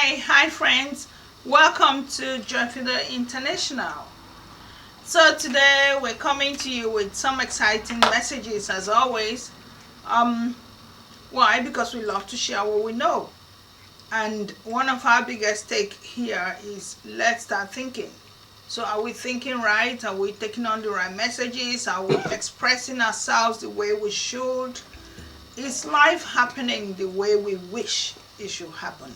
Hi friends, welcome to Joyfido International. So today we're coming to you with some exciting messages as always. Why? Because we love to share what we know. And one of our biggest take here is let's start thinking. So are we thinking right? Are we taking on the right messages? Are we expressing ourselves the way we should? Is life happening the way we wish it should happen?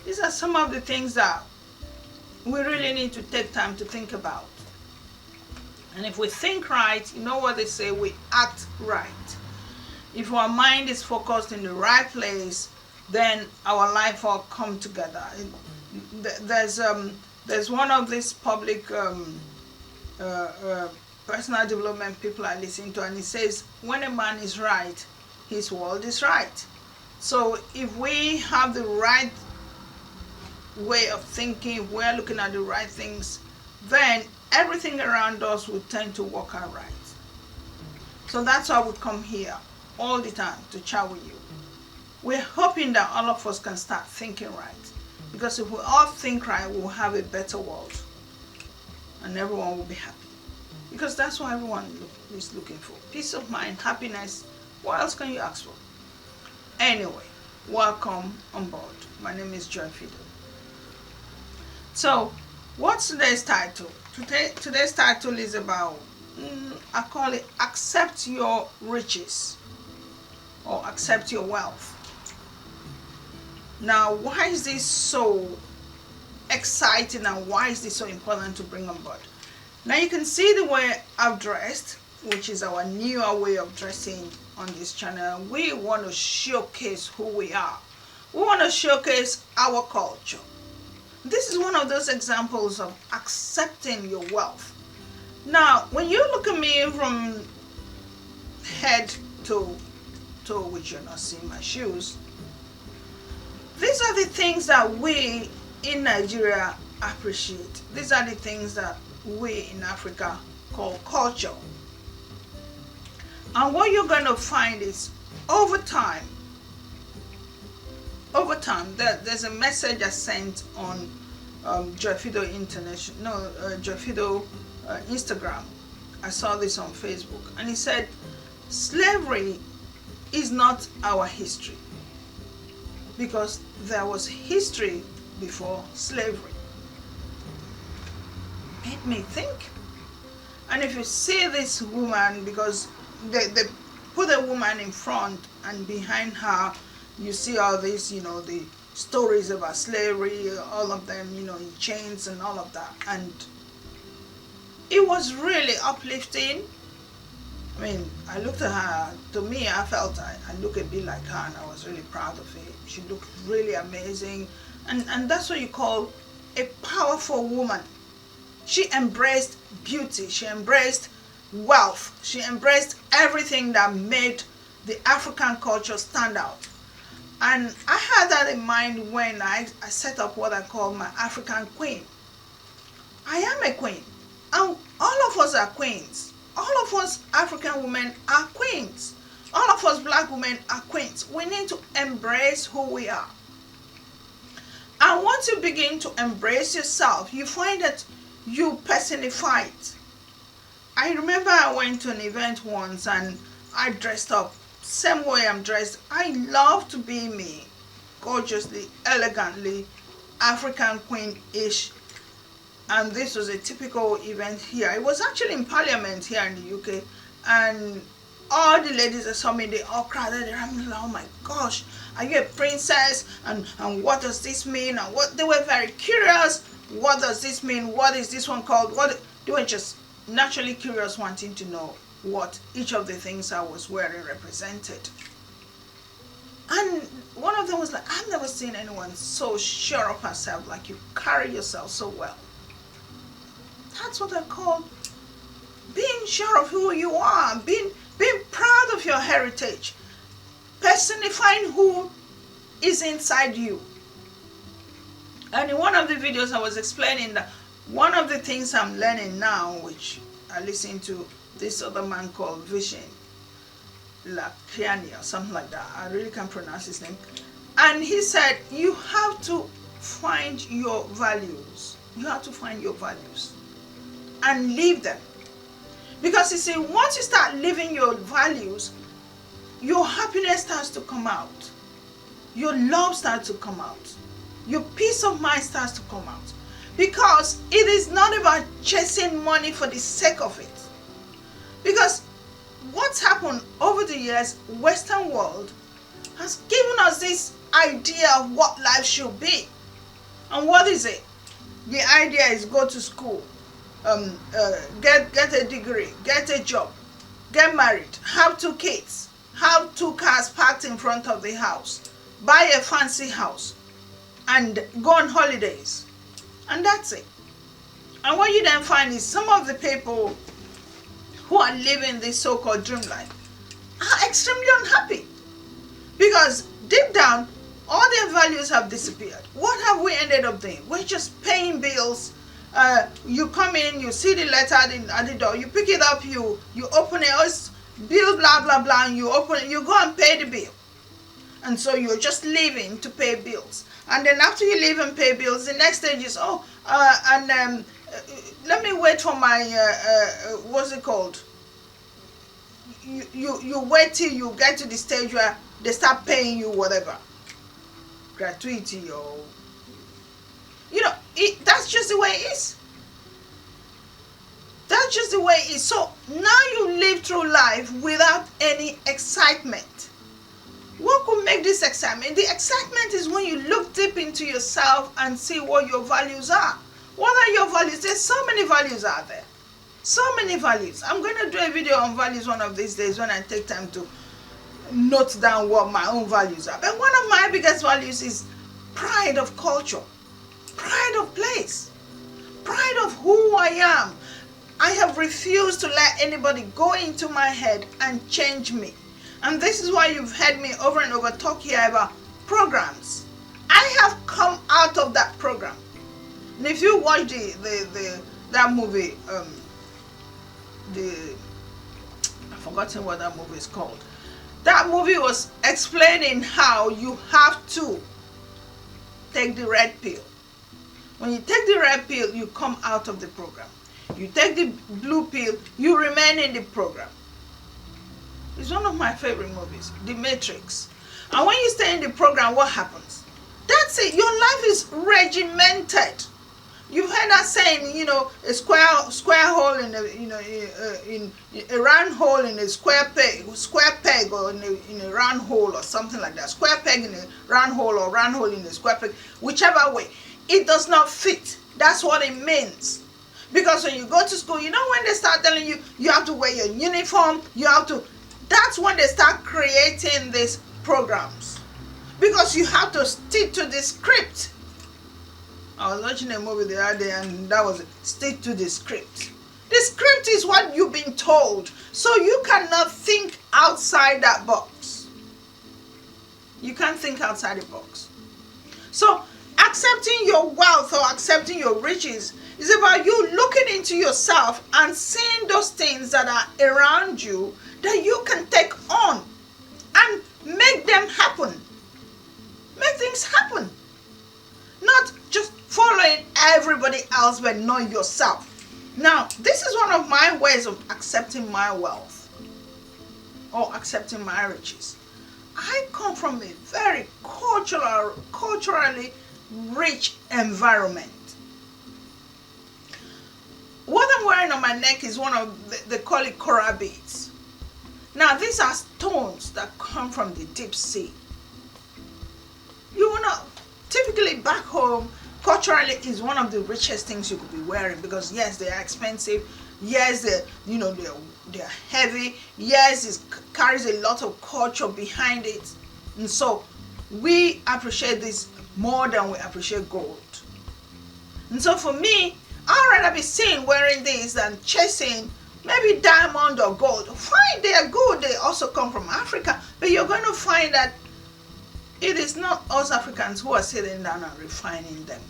These are some of the things that we really need to take time to think about. And if we think right, you know what they say, we act right. If our mind is focused in the right place, then our life will come together. There's one of these public personal development people I listen to, and he says, when a man is right, his world is right. So if we have the right way of thinking, if we're looking at the right things, then everything around us will tend to work out right. So that's why we come here all the time to chat with you. We're hoping that all of us can start thinking right, because if we all think right, we'll have a better world and everyone will be happy, because that's what everyone is looking for: peace of mind, happiness. What else can you ask for? Anyway, welcome on board. My name is Joyfido. So what's today's title? Today's title is about, I call it accept your riches, or accept your wealth. Now, why is this so exciting and why is this so important to bring on board? Now you can see the way I've dressed, which is our newer way of dressing on this channel. We want to showcase who we are. We want to showcase our culture. This is one of those examples of accepting your wealth. Now, when you look at me from head to toe, which you're not seeing my shoes, these are the things that we in Nigeria appreciate. These are the things that we in Africa call culture. And what you're going to find is over time, there's a message I sent on Joyfido International, Joyfido Instagram. I saw this on Facebook, and he said, slavery is not our history, because there was history before slavery. Made me think. And if you see this woman, because they put a woman in front, and behind her you see all these, the stories about slavery, all of them, in chains and all of that. And it was really uplifting. I mean, I looked at her. To me, I felt I look a bit like her, and I was really proud of it. She looked really amazing. And that's what you call a powerful woman. She embraced beauty. She embraced wealth. She embraced everything that made the African culture stand out. And I had that in mind when I set up what I call my African queen. I am a queen. And all of us are queens. All of us African women are queens. All of us black women are queens. We need to embrace who we are. And once you begin to embrace yourself, you find that you personify it. I remember I went to an event once and I dressed up same way I'm dressed. I love to be me, gorgeously, elegantly, African queen-ish. And this was a typical event here. It was actually in Parliament here in the UK, and all the ladies that saw me, they all crowded around me like, oh my gosh, are you a princess? And what does this mean? And what they were very curious. What does this mean? What is this one called? They were just naturally curious, wanting to know what each of the things I was wearing represented. And one of them was like, I've never seen anyone so sure of herself, like you carry yourself so well. That's what I call being sure of who you are, being proud of your heritage, personifying who is inside you. And in one of the videos I was explaining that one of the things I'm learning now, which I listen to this other man called Vishen Lakiani or something like that. I really can't pronounce his name. And he said, you have to find your values. You have to find your values and live them. Because you see, once you start living your values, your happiness starts to come out. Your love starts to come out. Your peace of mind starts to come out. Because it is not about chasing money for the sake of it. Because what's happened over the years, Western world has given us this idea of what life should be. And what is it? The idea is go to school, get a degree, get a job, get married, have 2 kids, have 2 cars parked in front of the house, buy a fancy house, and go on holidays. And that's it. And what you then find is some of the people who are living this so-called dream life are extremely unhappy. Because deep down, all their values have disappeared. What have we ended up doing? We're just paying bills. You come in, you see the letter at the door, you pick it up, you open it, it's bill, blah, blah, blah, and you open it, you go and pay the bill. And so you're just living to pay bills. And then after you leave and pay bills, the next stage is, let me wait for my, what's it called? You wait till you get to the stage where they start paying you whatever. Gratuity or, that's just the way it is. That's just the way it is. So now you live through life without any excitement. What could make this excitement? The excitement is when you look deep into yourself and see what your values are. What are your values? There's so many values out there. So many values. I'm going to do a video on values one of these days when I take time to note down what my own values are. But one of my biggest values is pride of culture, pride of place, pride of who I am. I have refused to let anybody go into my head and change me. And this is why you've heard me over and over talk here about programs. I have come out of that program. And if you watch that movie, I've forgotten what that movie is called. That movie was explaining how you have to take the red pill. When you take the red pill, you come out of the program. You take the blue pill, you remain in the program. It's one of my favorite movies, The Matrix. And when you stay in the program, what happens? That's it. Your life is regimented. You've heard that saying, a square hole in a round hole in a square peg, or in a round hole or something like that. Square peg in a round hole or round hole in a square peg, whichever way. It does not fit. That's what it means. Because when you go to school, when they start telling you, you have to wear your uniform, that's when they start creating these programs. Because you have to stick to the script. I was watching a movie the other day and that was it. Stick to the script. The script is what you've been told. So you cannot think outside that box. You can't think outside the box. So accepting your wealth or accepting your riches is about you looking into yourself and seeing those things that are around you that you can take on and make them happen. Make things happen. Not just following everybody else but not yourself. Now, this is one of my ways of accepting my wealth or accepting my riches. I come from a very culturally rich environment. What I'm wearing on my neck is one of, they call it coral beads. Now, these are stones that come from the deep sea. You will not, typically back home, culturally is one of the richest things you could be wearing because yes, they are expensive. Yes, they're heavy. Yes, it carries a lot of culture behind it. And so we appreciate this more than we appreciate gold. And so for me, I'd rather be seen wearing these than chasing maybe diamond or gold. Fine, they are good. They also come from Africa. But you're going to find that it is not us Africans who are sitting down and refining them.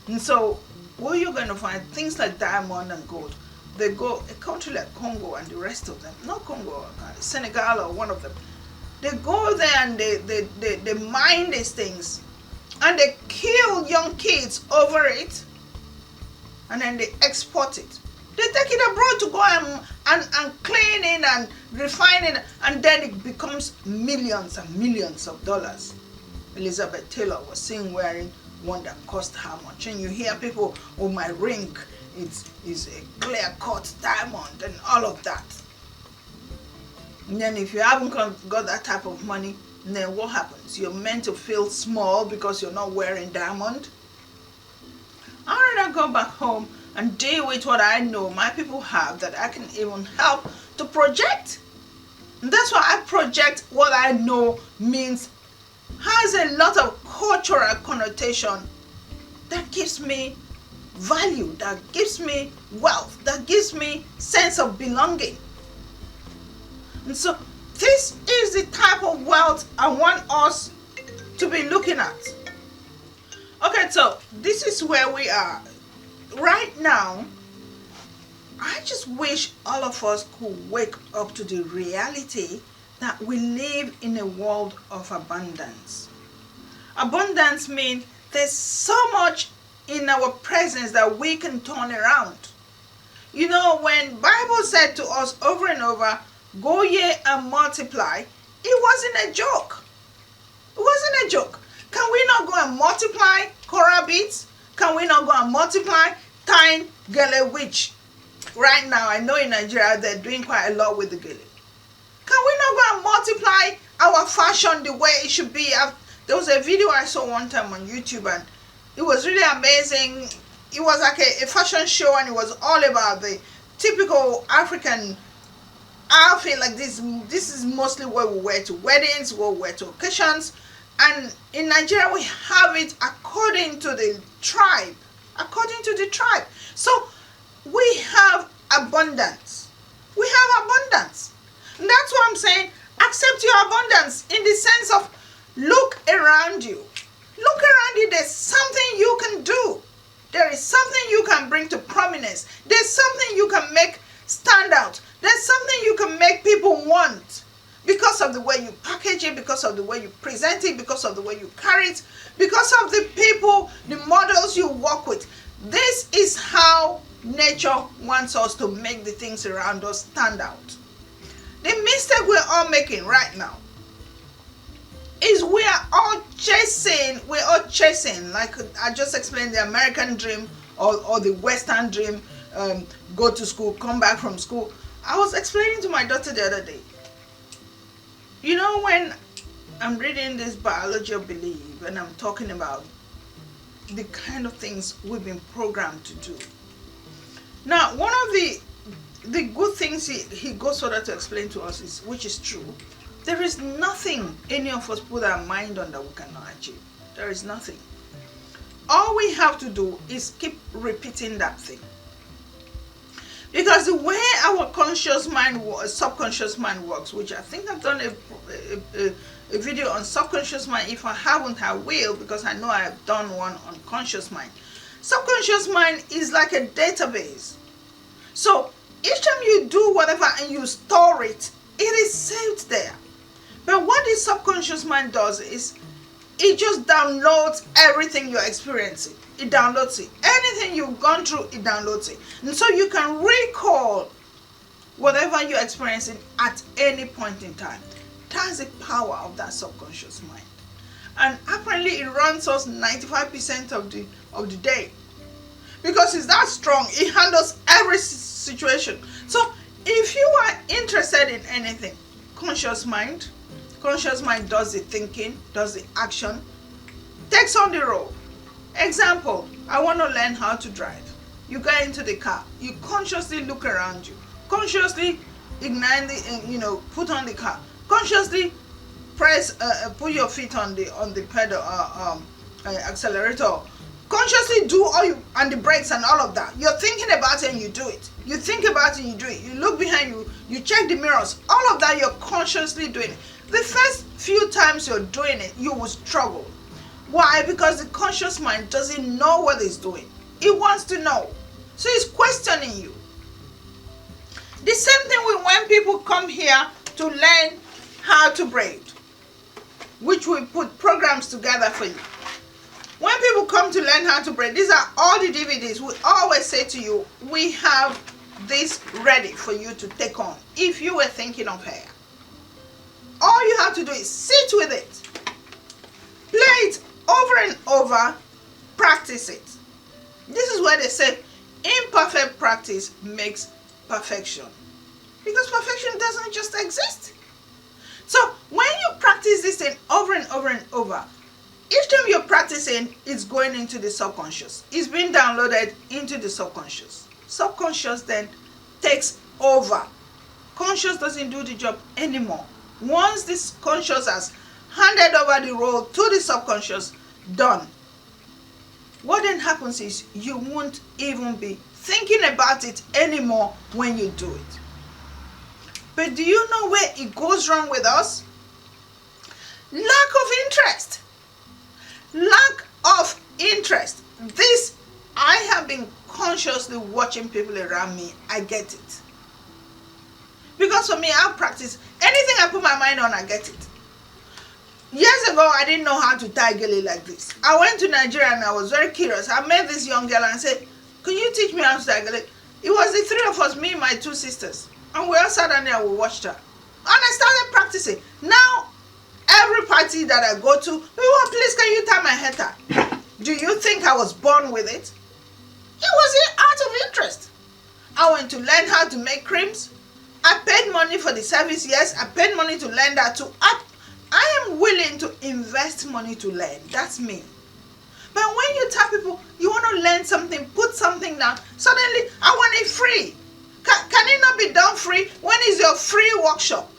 And so what you're going to find, things like diamond and gold, they go, a country like Congo and the rest of them, not Congo, Senegal or one of them, they go there and they mine these things and they kill young kids over it, and then they export it. They take it abroad to go and clean it and refine it, and then it becomes millions and millions of dollars. Elizabeth Taylor was seen wearing one that cost how much, and you hear people, oh, my ring is a clear-cut diamond and all of that. And then if you haven't got that type of money, then what happens? You're meant to feel small because you're not wearing diamond. I'd rather go back home and deal with what I know my people have that I can even help to project. And that's why I project what I know means, has a lot of cultural connotation that gives me value, that gives me wealth, that gives me sense of belonging. And so this is the type of wealth I want us to be looking at. Okay, so this is where we are. Right now, I just wish all of us could wake up to the reality that we live in a world of abundance. Abundance means there's so much in our presence that we can turn around. You know, when Bible said to us over and over, go ye and multiply, it wasn't a joke. It wasn't a joke. Can we not go and multiply coral beads? Can we not go and multiply tying gele, which right now I know in Nigeria they're doing quite a lot with the gele. Can we not go and multiply our fashion the way it should be? There was a video I saw one time on YouTube, and it was really amazing. It was like a fashion show, and it was all about the typical African outfit like this. This is mostly what we wear to weddings, what we wear to occasions. And in Nigeria, we have it according to the tribe. According to the tribe. So we have abundance. We have abundance. And that's what I'm saying. Accept your abundance in the sense of look around you. Look around you. There's something you can do. There is something you can bring to prominence. There's something you can make stand out. There's something you can make people want. Because of the way you package it, because of the way you present it, because of the way you carry it, because of the people, the models you work with. This is how nature wants us to make the things around us stand out. The mistake we're all making right now is we're all chasing, like I just explained, the American dream or the Western dream, go to school, come back from school. I was explaining to my daughter the other day, you know, when I'm reading this biology of belief and I'm talking about the kind of things we've been programmed to do. Now, one of the good things he goes further to explain to us is, which is true, there is nothing any of us put our mind on that we cannot achieve. There is nothing. All we have to do is keep repeating that thing. Because the way our conscious mind, subconscious mind works, which I think I've done a video on subconscious mind. If I haven't, I will, because I know I've done one on conscious mind. Subconscious mind is like a database. So each time you do whatever and you store it, it is saved there. But what the subconscious mind does is it just downloads everything you're experiencing. It downloads it. Anything you've gone through, it downloads it. And so you can recall whatever you're experiencing at any point in time. That's the power of that subconscious mind. And apparently it runs us 95% of the day. Because it's that strong, it handles every situation. So if you are interested in anything, conscious mind does the thinking, does the action, takes on the road. Example, I want to learn how to drive. You get into the car, you consciously look around you, consciously ignite the, put on the car, consciously press, put your feet on the pedal, accelerator, consciously do all you, and the brakes and all of that. You're thinking about it and you do it. You think about it and you do it. You look behind you, you check the mirrors, all of that you're consciously doing it. The first few times you're doing it, you will struggle. Why? Because the conscious mind doesn't know what it's doing. It wants to know. So it's questioning you. The same thing with when people come here to learn how to braid, which we put programs together for you. When people come to learn how to braid, these are all the DVDs. We always say to you, we have this ready for you to take on. If you were thinking of hair, all you have to do is sit with it, play it over and over, practice it. This is where they say imperfect practice makes perfection, because perfection doesn't just exist. So when you practice this thing over and over and over, each time you're practicing, it's going into the subconscious. It's being downloaded into the subconscious. Subconscious then takes over. Conscious doesn't do the job anymore. Once this conscious has handed over the role to the subconscious, done. What then happens is you won't even be thinking about it anymore when you do it. But do you know where it goes wrong with us? Lack of interest. Lack of interest. This, I have been consciously watching people around me. I get it. Because for me, I practice anything I put my mind on, I get it. Years ago, I didn't know how to tie gele like this. I went to Nigeria and I was very curious. I met this young girl and I said, "Can you teach me how to tie gele?" It was the three of us, me and my two sisters. And we all sat down there and we watched her. And I started practicing. Now, every party that I go to, "Oh, please, can you tie my hair tie?" Do you think I was born with it? It was out of interest. I went to learn how to make creams. I paid money for the service, yes. I paid money to learn that too. I am willing to invest money to learn. That's me. But when you tell people you want to learn something, put something down, suddenly I want it free. Can it not be done free? When is your free workshop?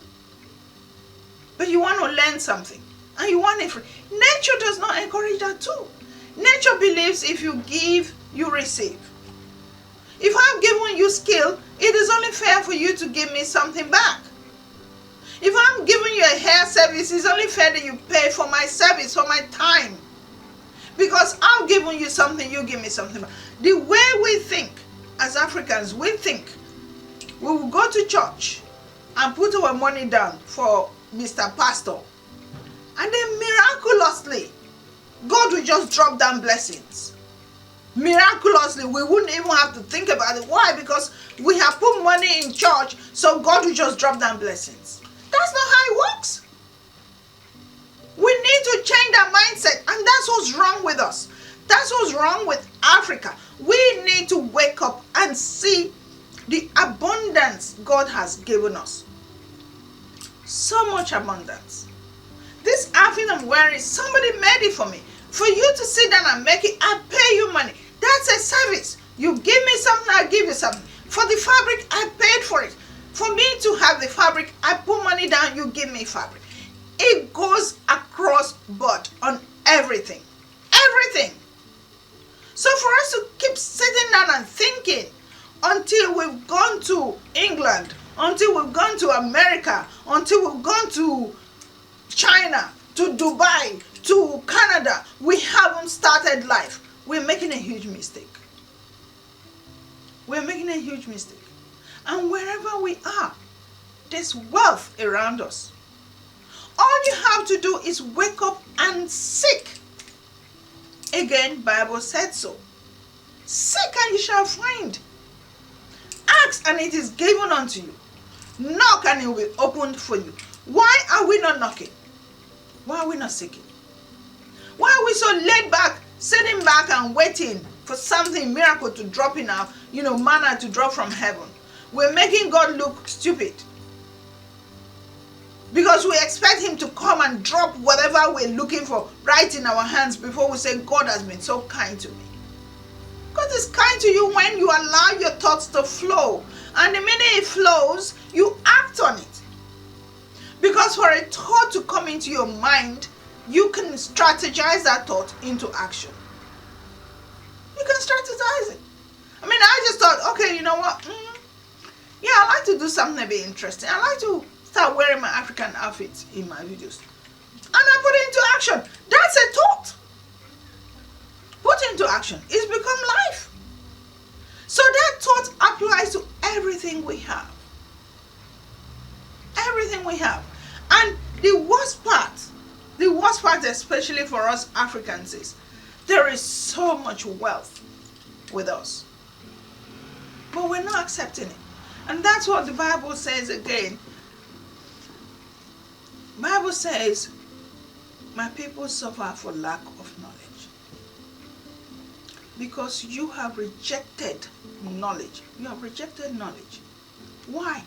But you want to learn something and you want it free. Nature does not encourage that too. Nature believes if you give, you receive. If I've given you skill, it is only fair for you to give me something back. If I'm giving you a hair service, it's only fair that you pay for my service, for my time. Because I'm giving you something, you give me something back. The way we think as Africans, we think we will go to church and put our money down for Mr. Pastor. And then miraculously, God will just drop down blessings. Miraculously, we wouldn't even have to think about it. Why? Because we have put money in church, so God will just drop down blessings. That's not how it works. We need to change that mindset, and that's what's wrong with us. That's what's wrong with Africa. We need to wake up and see the abundance God has given us. So much abundance. This outfit I'm wearing, somebody made it for me. For you to sit down and make it, I pay you money. That's a service. You give me something, I give you something. For the fabric, I paid for it. For me to have the fabric, I put money down, you give me fabric. It goes across board on everything. Everything. So for us to keep sitting down and thinking until we've gone to England, until we've gone to America, until we've gone to China, to Dubai, to Canada, we haven't started life. We're making a huge mistake. We're making a huge mistake. And wherever we are, there's wealth around us. All you have to do is wake up and seek. Again, Bible said so. Seek and you shall find. Ask and it is given unto you. Knock and it will be opened for you. Why are we not knocking? Why are we not seeking? Why are we so laid back, sitting back and waiting for something, miracle to drop in our, manna to drop from heaven? We're making God look stupid. Because we expect him to come and drop whatever we're looking for right in our hands before we say, God has been so kind to me. God is kind to you when you allow your thoughts to flow. And the minute it flows, you act on it. Because for a thought to come into your mind, you can strategize that thought into action. You can strategize it. I just thought, okay, you know what? Yeah, I like to do something a bit interesting. I like to start wearing my African outfits in my videos. And I put it into action. That's a thought. Put into action. It's become life. So that thought applies to everything we have. Everything we have. And the worst part especially for us Africans is, There is so much wealth with us, but we're not accepting it. And that's what the Bible says again. Bible says, my people suffer for lack of knowledge. Because you have rejected knowledge. You have rejected knowledge. Why?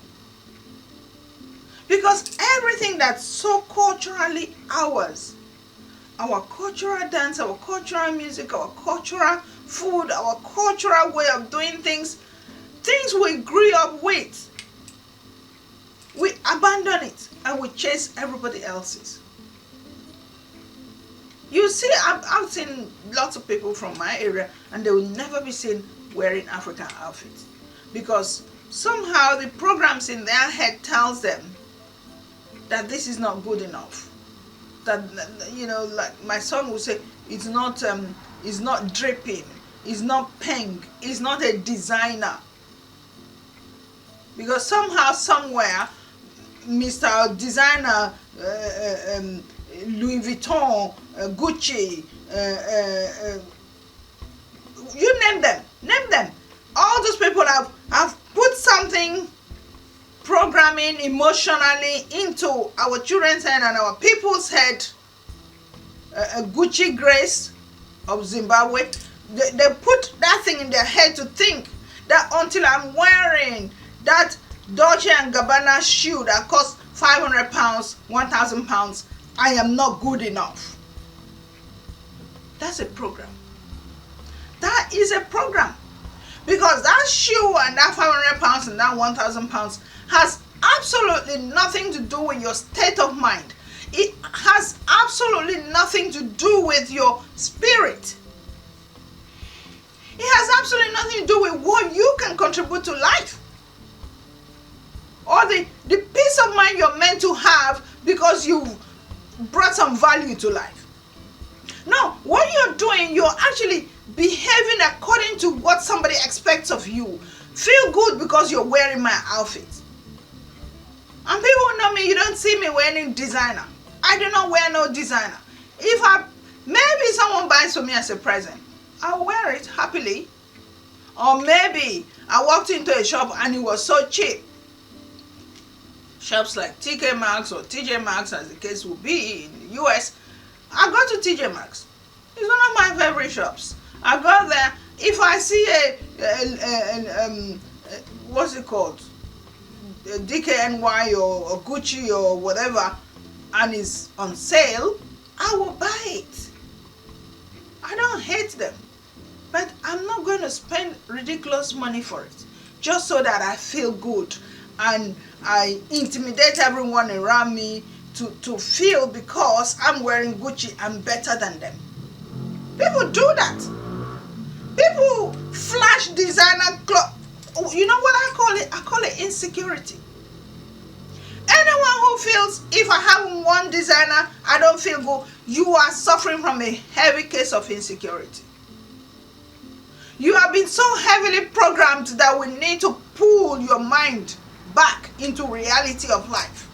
Because everything that's so culturally ours, our cultural dance, our cultural music, our cultural food, our cultural way of doing things we grew up with, we abandon it and we chase everybody else's. You see, I've seen lots of people from my area and they will never be seen wearing African outfits because somehow the programs in their head tells them that this is not good enough. That, you know, like my son will say, it's not dripping, it's not pink, it's not a designer. Because somehow, somewhere, Mr. Designer, Louis Vuitton, Gucci, you name them. All those people have put something, programming emotionally into our children's head and our people's head. Gucci Grace of Zimbabwe, they put that thing in their head to think that until I'm wearing that Dolce & Gabbana shoe that costs 500 pounds, 1,000 pounds, I am not good enough. That's a program. That is a program. Because that shoe and that 500 pounds and that 1,000 pounds has absolutely nothing to do with your state of mind. It has absolutely nothing to do with your spirit. It has absolutely nothing to do with what you can contribute to life. Or the peace of mind you're meant to have because you've brought some value to life. No, what you're doing, you're actually behaving according to what somebody expects of you. Feel good because you're wearing my outfit. And people know me, you don't see me wearing designer. I do not wear no designer. Maybe someone buys for me as a present, I'll wear it happily. Or maybe I walked into a shop and it was so cheap. Shops like TK Maxx or TJ Maxx, as the case will be in the US. I go to TJ Maxx. It's one of my favorite shops. I go there. If I see what's it called? A DKNY or Gucci or whatever, and it's on sale, I will buy it. I don't hate them. But I'm not going to spend ridiculous money for it. Just so that I feel good. And I intimidate everyone around me to feel because I'm wearing Gucci, I'm better than them. People do that. People flash designer clothes. You know what I call it? I call it insecurity. Anyone who feels if I have one designer, I don't feel good, you are suffering from a heavy case of insecurity. You have been so heavily programmed that we need to pull your mind back into reality of life.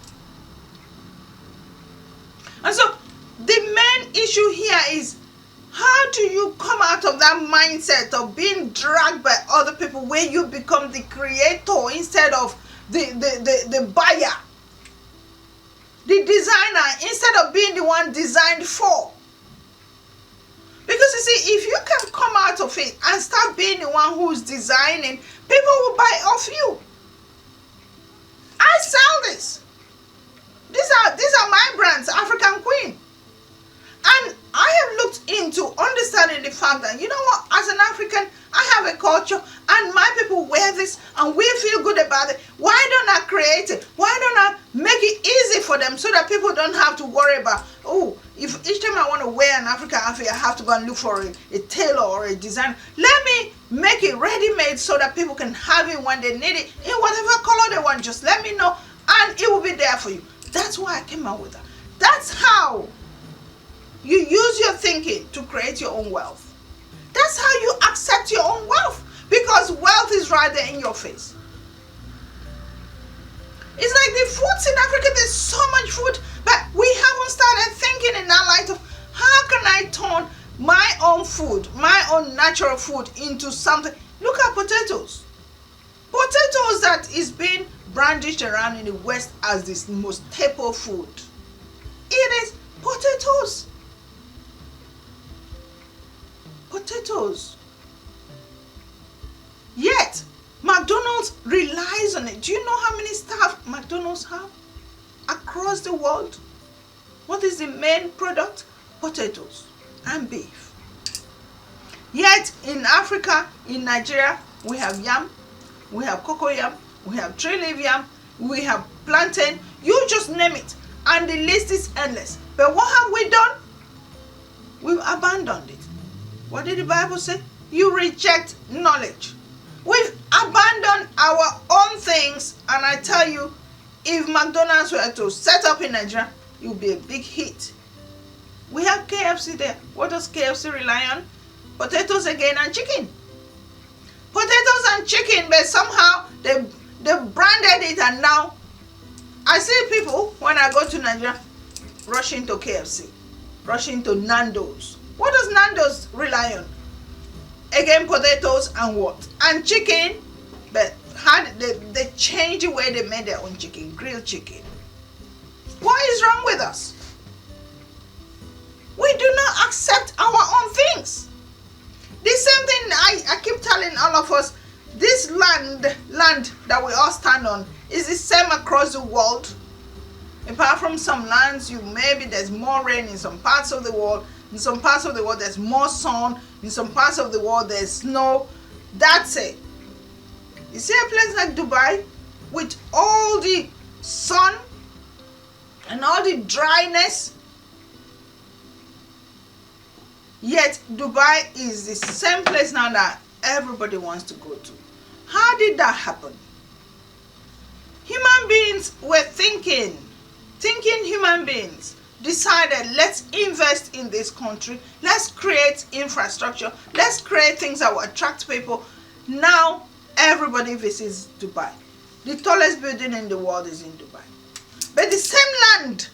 And so the main issue here is, how do you come out of that mindset of being dragged by other people where you become the creator instead of the buyer, the designer instead of being the one designed for? Because you see, if you can come out of it and start being the one who's designing, people will buy off you. I sell this. These are my brands, African Queen. And I have looked into understanding the fact that, you know what, as an African, I have a culture and my people wear this and we feel good about it. Why don't I create it? Why don't I make it easy for them so that people don't have to worry about, oh, if each time I want to wear an African outfit, I have to go and look for a tailor or a designer. Let me make it ready-made so that people can have it when they need it in whatever color they want. Just let me know and it will be there for you. That's why I came out with that. That's how you use your thinking to create your own wealth. That's how you accept your own wealth, because wealth is right there in your face. It's like the foods in Africa, there's so much food, but we haven't started thinking in that light of how can I turn my own food, my own natural food into something. Look at potatoes. Potatoes that is being brandished around in the West as this most staple food. It is potatoes. Potatoes. Yet, McDonald's relies on it. Do you know how many staff McDonald's have across the world? What is the main product? Potatoes and beef. Yet, in Africa, in Nigeria, we have yam, we have cocoa yam, we have tree-leaf yam, we have plantain, you just name it. And the list is endless. But what have we done? We've abandoned it. What did the Bible say? You reject knowledge. We've abandoned our own things, and I tell you, if McDonald's were to set up in Nigeria, it would be a big hit. We have KFC there. What does KFC rely on? Potatoes again and chicken. Potatoes and chicken, but somehow they branded it, and now I see people when I go to Nigeria rushing to KFC, rushing to Nando's. What does Nando's rely on? Again, potatoes and what? And chicken, but how they changed the way they made their own chicken, grilled chicken. What is wrong with us? We do not accept our own things. The same thing I keep telling all of us, this land that we all stand on is the same across the world. Apart from some lands, maybe there's more rain in some parts of the world. In some parts of the world, there's more sun. In some parts of the world, there's snow. That's it. You see a place like Dubai with all the sun and all the dryness? Yet Dubai is the same place now that everybody wants to go to. How did that happen? Human beings were thinking human beings decided, let's invest in this country, let's create infrastructure, let's create things that will attract people. Now everybody visits Dubai. The tallest building in the world is in Dubai. But the same land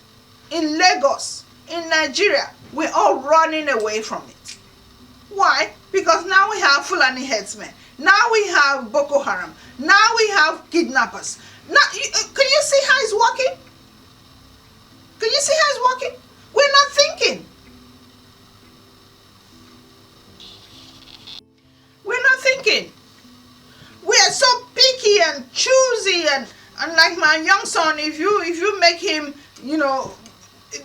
in Lagos, in Nigeria, we're all running away from it. Why? Because now we have Fulani headsmen. Now we have Boko Haram. Now we have kidnappers. Now, can you see how it's working? Can you see how it's working? We're not thinking. We're not thinking. We are so picky and choosy, and like my young son, if you make him,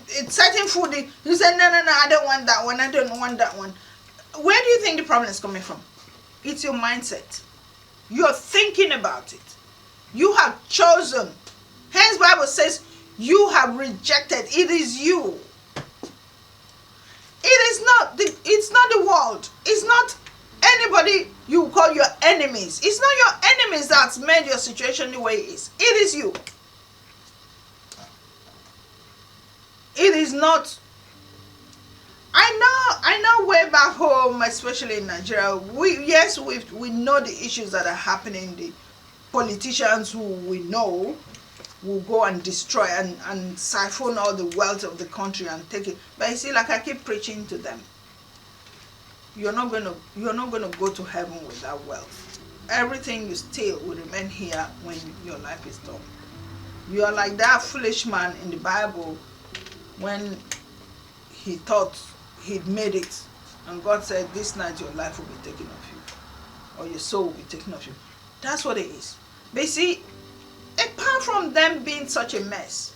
it's certain food, you say, no, I don't want that one, I don't want that one. Where do you think the problem is coming from? It's your mindset. You're thinking about it. You have chosen. Hence, Bible says, you have rejected. It is you. It's not the world. It's not anybody you call your enemies. It's not your enemies that's made your situation the way it is. It is you. It is not. I know way back home, especially in Nigeria, we know the issues that are happening. The politicians who we know will go and destroy and siphon all the wealth of the country and take it. But you see, like I keep preaching to them, you're not gonna go to heaven with that wealth. Everything you steal will remain here when your life is done. You are like that foolish man in the Bible when he thought he'd made it, and God said, this night your life will be taken off you, or your soul will be taken off you. That's what it is. But you see, apart from them being such a mess,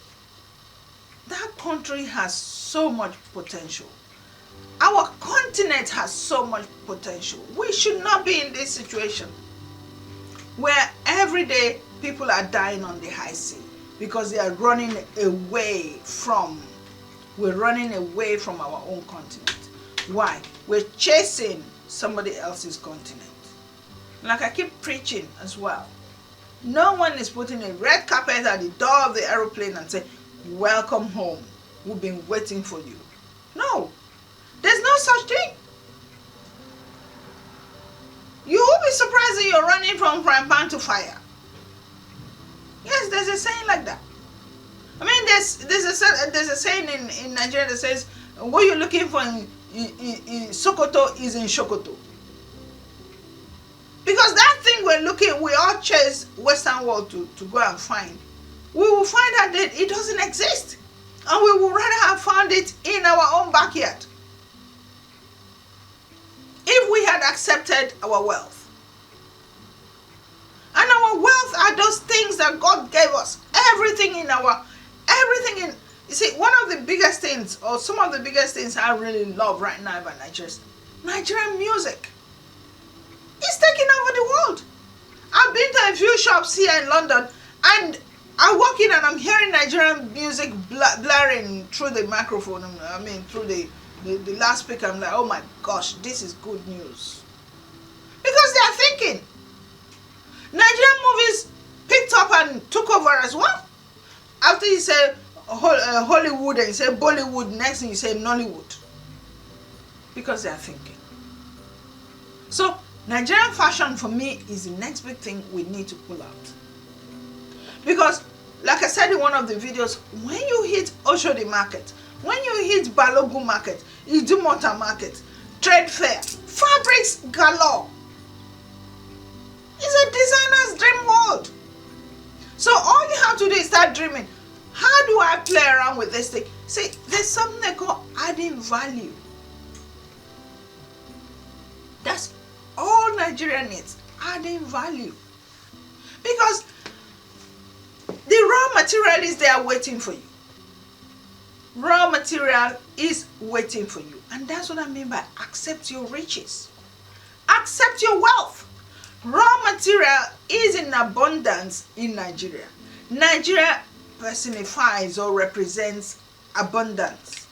that country has so much potential. Our continent has so much potential. We should not be in this situation where every day people are dying on the high sea because they are running away from our own continent. Why? We're chasing somebody else's continent. Like I keep preaching as well. No one is putting a red carpet at the door of the aeroplane and saying, welcome home. We've been waiting for you. No. There's no such thing. You will be surprised that you're running from frying pan to fire. Yes, there's a saying like that. I mean, there's a saying in Nigeria that says, what you're looking for in Sokoto is in Sokoto. Because that thing we're looking, we all chase Western world to go and find. We will find out that it doesn't exist. And we would rather have found it in our own backyard. If we had accepted our wealth. And our wealth are those things that God gave us. Everything in, you see, one of the biggest things, or some of the biggest things I really love right now about Nigerian music. It's taking over the world. I've been to a few shops here in London, and I walk in and I'm hearing Nigerian music blaring through the microphone. I mean, through the loudspeaker. I'm like, oh my gosh, this is good news. Because they are thinking. Nigerian movies picked up and took over as well. After you say Hollywood and you say Bollywood, next thing you say Nollywood. Because they are thinking. So, Nigerian fashion for me is the next big thing we need to pull out. Because, like I said in one of the videos, when you hit Oshodi market, when you hit Balogun market, Idumota market, trade fair, fabrics galore. It's a designer's dream world. So all you have to do is start dreaming. How do I play around with this thing? See, there's something they call adding value. That's all Nigeria needs, adding value. Because the raw material is there waiting for you. Raw material is waiting for you. And that's what I mean by accept your riches. Accept your wealth. Raw material is in abundance in Nigeria. Nigeria personifies or represents abundance.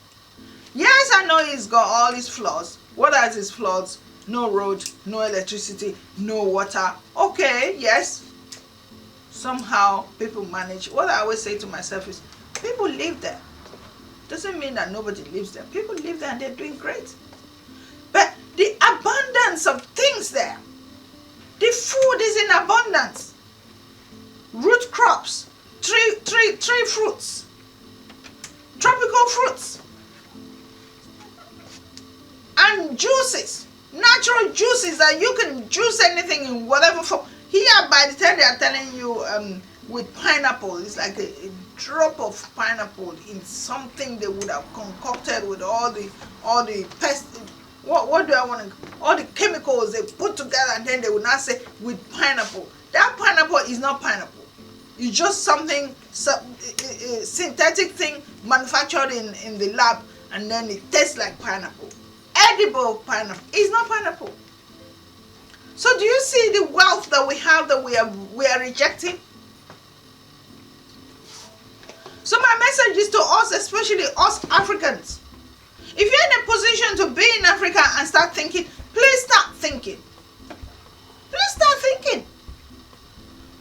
Yes, I know it's got all its flaws. What are its flaws? No road, no electricity, no water. Okay, yes. Somehow people manage. What I always say to myself is, people live there. Doesn't mean that nobody lives there. People live there and they're doing great. But the abundance of things there, the food is in abundance. Root crops, tree fruits, tropical fruits, and juices, natural juices that you can juice anything in whatever form. Here, by the time they are telling you with pineapple, it's like a drop of pineapple in something they would have concocted with all the pest. What do I want to? All the chemicals they put together, and then they would not say with pineapple. That pineapple is not pineapple. It's just something synthetic thing manufactured in the lab, and then it tastes like pineapple. Edible pineapple is not pineapple. So do you see the wealth that we have that we are rejecting? So my message is to us, especially us Africans. If you're in a position to be in Africa and start thinking, please start thinking. Please start thinking.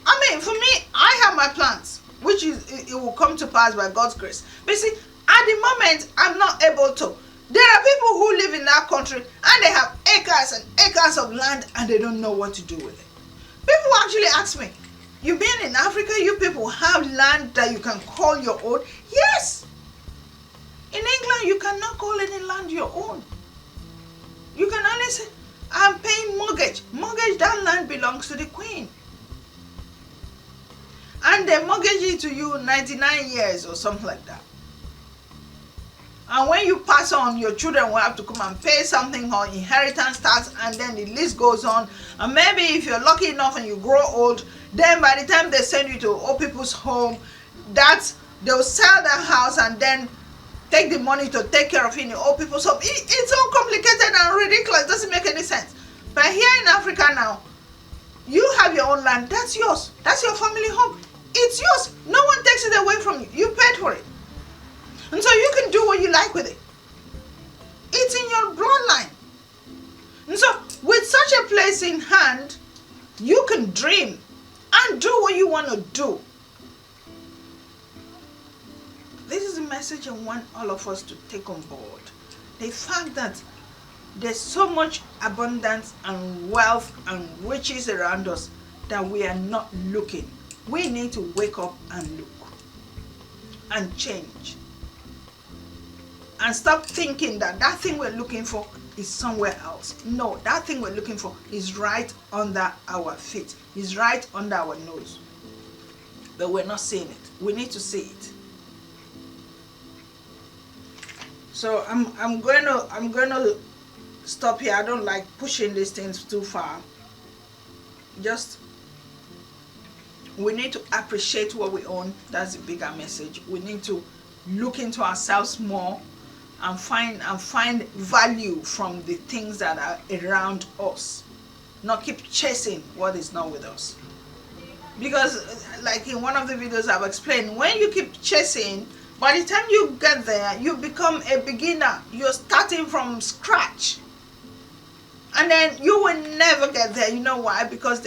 I mean, for me, I have my plans, which is it will come to pass by God's grace. But see, at the moment, I'm not able to. There are people who live in that country and they have acres and acres of land and they don't know what to do with it. People actually ask me, you being in Africa, you people have land that you can call your own? Yes. In England, you cannot call any land your own. You can only say, I'm paying mortgage. Mortgage, that land belongs to the Queen. And they mortgage it to you 99 years or something like that. And when you pass on, your children will have to come and pay something or inheritance tax, and then the list goes on. And maybe if you're lucky enough and you grow old, then by the time they send you to old people's home, they'll sell their house and then take the money to take care of in the old people's home. It's all complicated and ridiculous. It doesn't make any sense. But here in Africa now, you have your own land. That's yours. That's your family home. It's yours. No one takes it away from you. You paid for it. And so you can do what you like with it. It's in your bloodline. And so with such a place in hand, you can dream and do what you want to do. This is a message I want all of us to take on board. The fact that there's so much abundance and wealth and riches around us that we are not looking. We need to wake up and look and change. and stop thinking that that thing we're looking for is somewhere else. No, that thing we're looking for is right under our feet, is right under our nose, but we're not seeing it. We need to see it. So I'm going to stop here. I don't like pushing these things too far. Just, we need to appreciate what we own. That's the bigger message. We need to look into ourselves more and find value from the things that are around us, not keep chasing what is not with us. Because like in one of the videos I've explained, when you keep chasing, by the time you get there, you become a beginner. You're starting from scratch, and then you will never get there. You know why? Because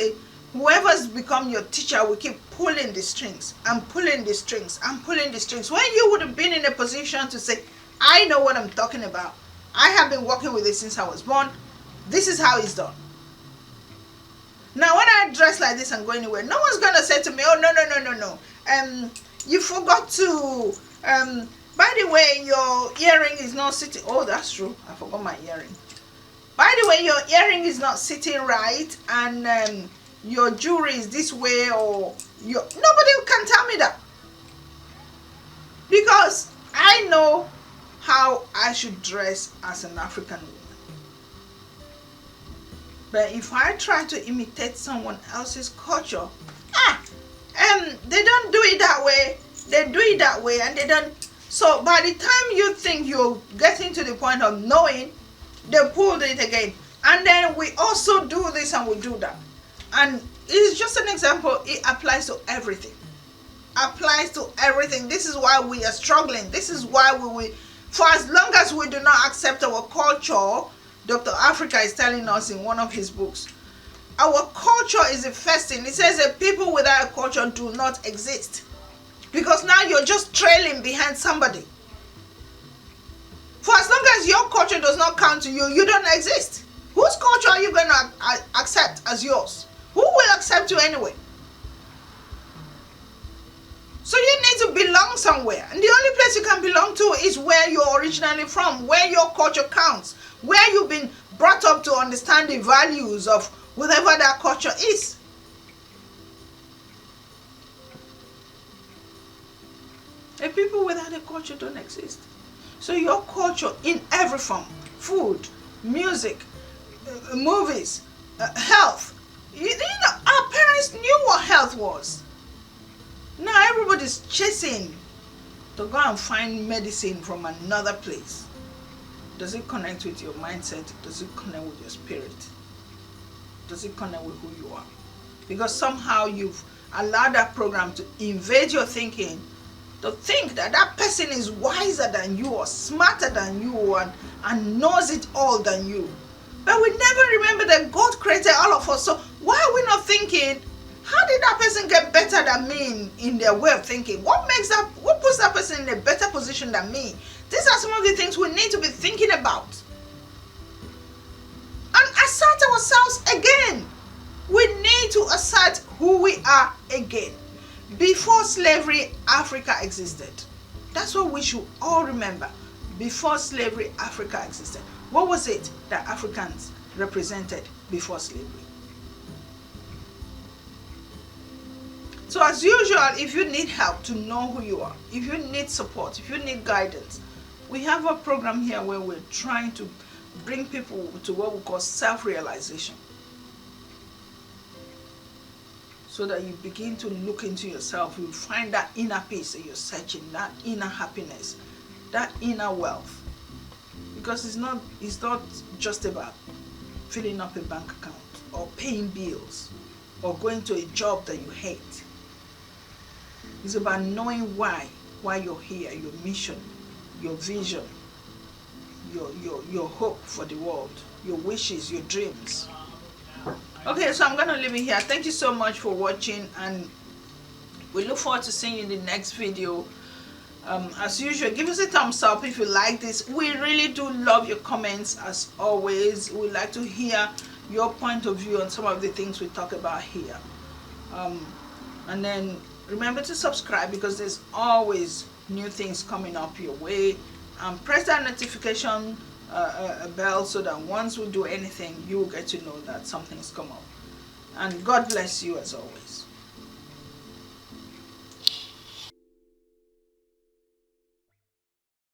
whoever's become your teacher will keep pulling the strings and pulling the strings and pulling the strings, when you would have been in a position to say, I know what I'm talking about. I have been working with it since I was born. This is how it's done. Now when I dress like this and go anywhere, no one's gonna say to me, oh no, you forgot to by the way, your earring is not sitting. Oh, that's true, I forgot my earring. By the way, your earring is not sitting right, and your jewelry is this way, or nobody can tell me that, because I know how I should dress as an African woman. But if I try to imitate someone else's culture, they don't do it that way. They do it that way, and they don't. So by the time you think you're getting to the point of knowing, they pulled it again. And then we also do this and we do that. And it's just an example. It applies to everything. Applies to everything. This is why we are struggling. This is why for as long as we do not accept our culture, Dr. Africa is telling us in one of his books, our culture is the first thing. It says that people without a culture do not exist. Because now you're just trailing behind somebody. For as long as your culture does not count to you, you don't exist. Whose culture are you going to accept as yours? Who will accept you anyway? So you need to belong somewhere. And the only place you can belong to is where you're originally from, where your culture counts, where you've been brought up to understand the values of whatever that culture is. And people without a culture don't exist. So your culture in every form, food, music, movies, health. You know, our parents knew what health was. Now everybody's chasing to go and find medicine from another place. Does it connect with your mindset? Does it connect with your spirit? Does it connect with who you are? Because somehow you've allowed that program to invade your thinking, to think that that person is wiser than you or smarter than you and knows it all than you. But we never remember that God created all of us. So why are we not thinking, how did that person get better than me in their way of thinking? What puts that person in a better position than me? These are some of the things we need to be thinking about. And assert ourselves again. We need to assert who we are again. Before slavery, Africa existed. That's what we should all remember. Before slavery, Africa existed. What was it that Africans represented before slavery? So as usual, if you need help to know who you are, if you need support, if you need guidance, we have a program here where we're trying to bring people to what we call self-realization. So that you begin to look into yourself, you find that inner peace that you're searching, that inner happiness, that inner wealth. Because it's not just about filling up a bank account or paying bills or going to a job that you hate. It's about knowing why you're here, your mission, your vision, your hope for the world, your wishes, your dreams. Okay, so I'm going to leave it here. Thank you so much for watching, and we look forward to seeing you in the next video. As usual, give us a thumbs up if you like this. We really do love your comments as always. We like to hear your point of view on some of the things we talk about here. And then remember to subscribe, because there's always new things coming up your way. Press that notification bell so that once we do anything, you will get to know that something's come up. And God bless you as always.